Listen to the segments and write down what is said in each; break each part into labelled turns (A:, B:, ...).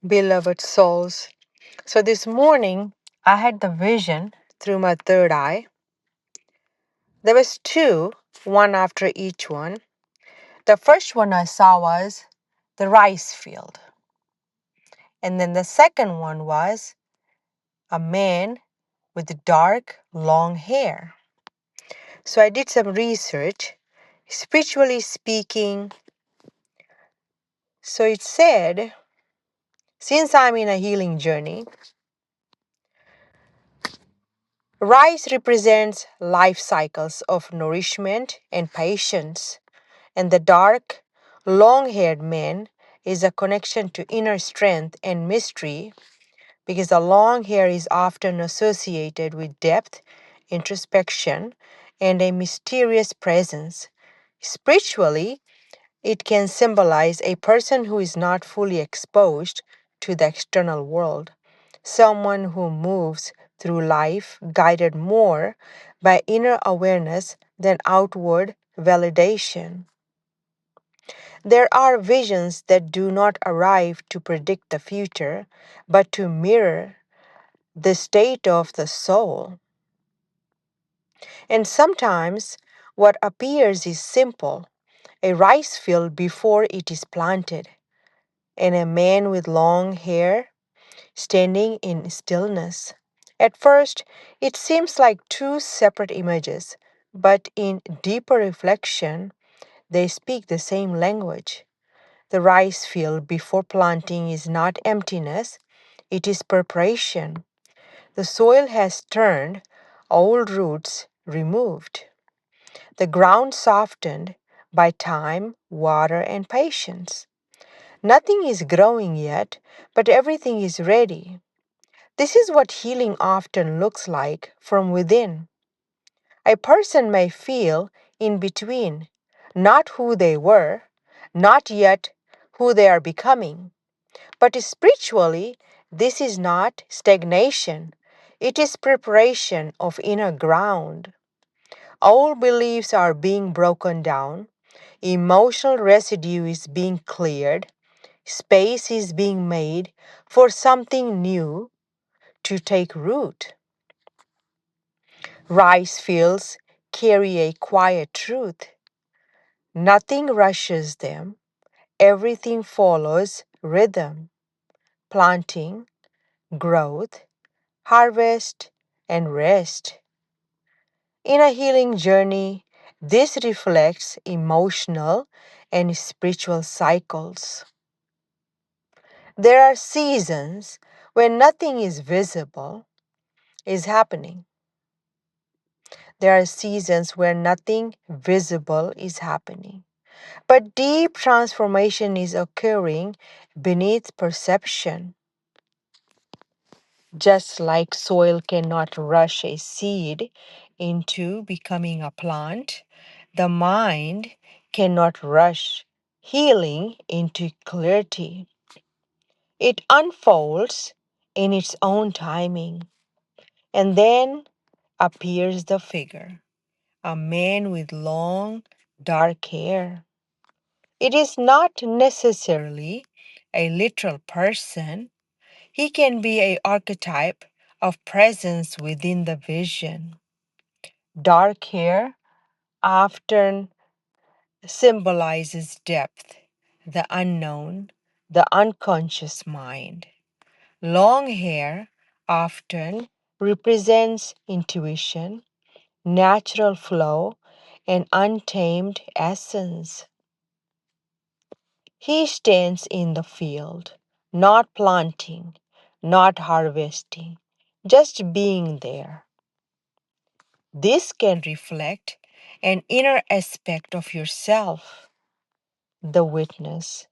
A: beloved souls. So this morning, I had the vision through my third eye. There was two, one after each one. The first one I saw was the rice field. And then the second one was a man with dark, long hair. So I did some research, spiritually speaking. So it said, since I'm in a healing journey, rice represents life cycles of nourishment and patience, and the dark, long haired man is a connection to inner strength and mystery because the long hair is often associated with depth, introspection, and a mysterious presence. Spiritually, it can symbolize a person who is not fully exposed to the external world, someone who moves through life guided more by inner awareness than outward validation. There are visions that do not arrive to predict the future, but to mirror the state of the soul. And sometimes what appears is simple, a rice field before it is planted, and a man with long hair standing in stillness. At first, it seems like two separate images, but in deeper reflection, they speak the same language. The rice field before planting is not emptiness, it is preparation. The soil has turned, old roots removed, the ground softened by time, water, and patience. Nothing is growing yet, but everything is ready. This is what healing often looks like from within. A person may feel in between, not who they were, not yet who they are becoming. But spiritually, this is not stagnation, it is preparation of inner ground. Old beliefs are being broken down, emotional residue is being cleared, space is being made for something new to take root. Rice fields carry a quiet truth. Nothing rushes them, everything follows rhythm, planting, growth, harvest, and rest. In a healing journey, this reflects emotional and spiritual cycles. There are seasons when nothing is visible is happening. There are seasons where nothing visible is happening. But deep transformation is occurring beneath perception. Just like soil cannot rush a seed into becoming a plant, the mind cannot rush healing into clarity. It unfolds in its own timing, and then appears the figure, a man with long, dark hair. It is not necessarily a literal person. He can be an archetype of presence within the vision. Dark hair often symbolizes depth, the unknown, the unconscious mind. Long hair often represents intuition, natural flow, and untamed essence. He stands in the field, not planting, not harvesting, just being there. This can reflect an inner aspect of yourself, the witness,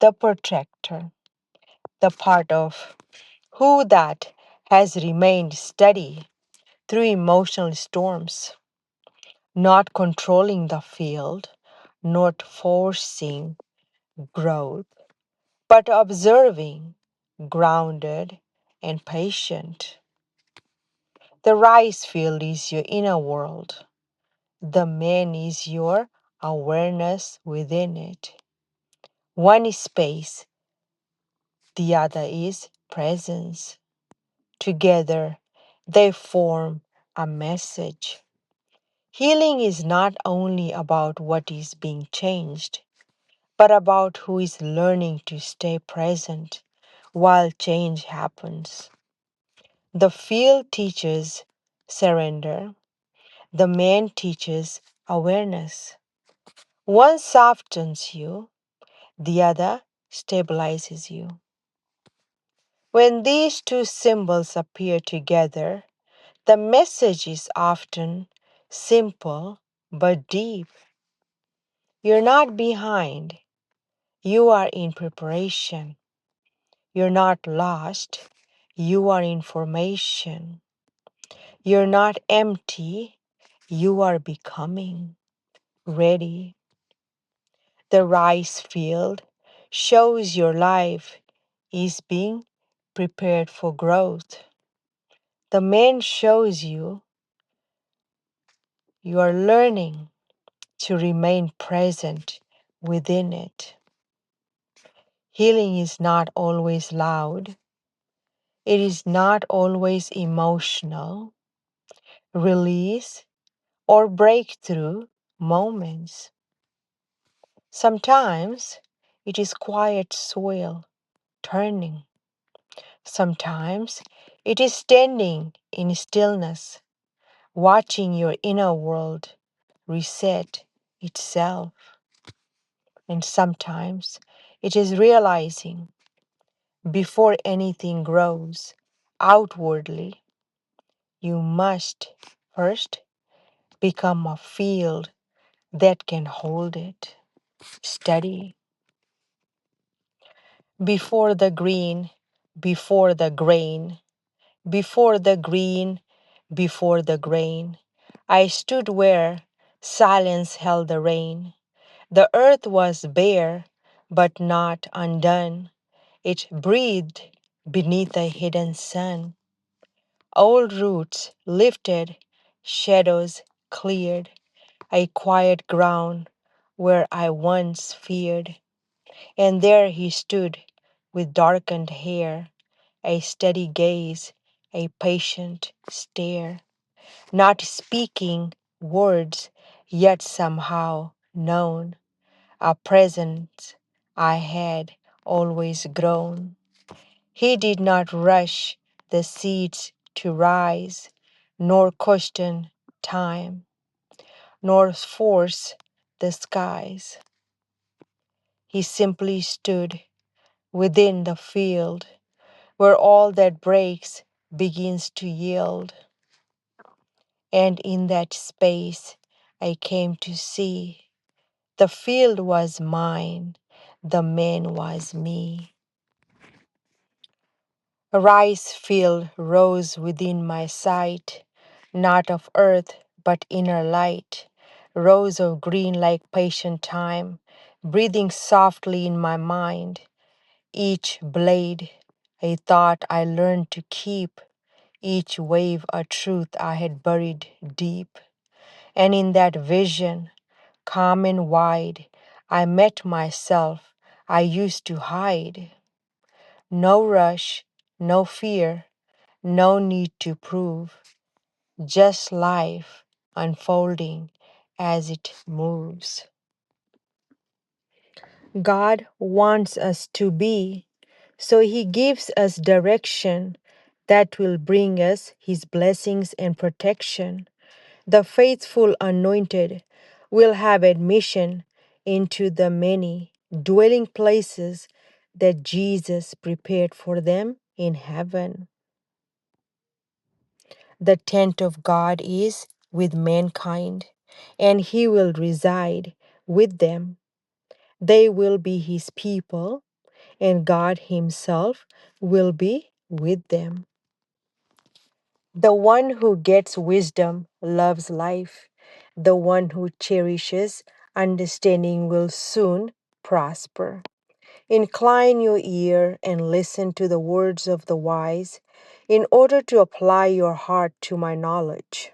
A: the protector, the part of who that has remained steady through emotional storms, not controlling the field, not forcing growth, but observing, grounded, and patient. The rice field is your inner world. The man is your awareness within it. One space the other is presence. Together, they form a message. Healing is not only about what is being changed, but about who is learning to stay present while change happens. The field teaches surrender, the man teaches awareness. One softens you, the other stabilizes you. When these two symbols appear together, the message is often simple but deep. You're not behind, you are in preparation. You're not lost, you are in formation. You're not empty, you are becoming ready. The rice field shows your life is being prepared for growth. The man shows you are learning to remain present within it. Healing is not always loud, it is not always emotional. Release or breakthrough moments. Sometimes it is quiet soil turning. Sometimes it is standing in stillness, watching your inner world reset itself. And sometimes it is realizing before anything grows outwardly, you must first become a field that can hold it. Steady. Before the green, before the grain, before the green, before the grain. I stood where silence held the rain. The earth was bare, but not undone. It breathed beneath a hidden sun. Old roots lifted, shadows cleared, a quiet ground where I once feared. And there he stood with darkened hair, a steady gaze, a patient stare, not speaking words, yet somehow known, a presence I had always grown. He did not rush the seeds to rise, nor question time, nor force the skies. He simply stood within the field where all that breaks begins to yield. And in that space, I came to see the field was mine, the man was me. A rice field rose within my sight, not of earth, but inner light, rows of green like patient time, breathing softly in my mind, each blade a thought I learned to keep, each wave a truth I had buried deep. And in that vision, calm and wide, I met myself I used to hide. No rush, no fear, no need to prove, just life unfolding as it moves. God wants us to be, so He gives us direction that will bring us His blessings and protection. The faithful anointed will have admission into the many dwelling places that Jesus prepared for them in heaven. The tent of God is with mankind, and He will reside with them. They will be His people, and God Himself will be with them. The one who gets wisdom loves life. The one who cherishes understanding will soon prosper. Incline your ear and listen to the words of the wise in order to apply your heart to my knowledge.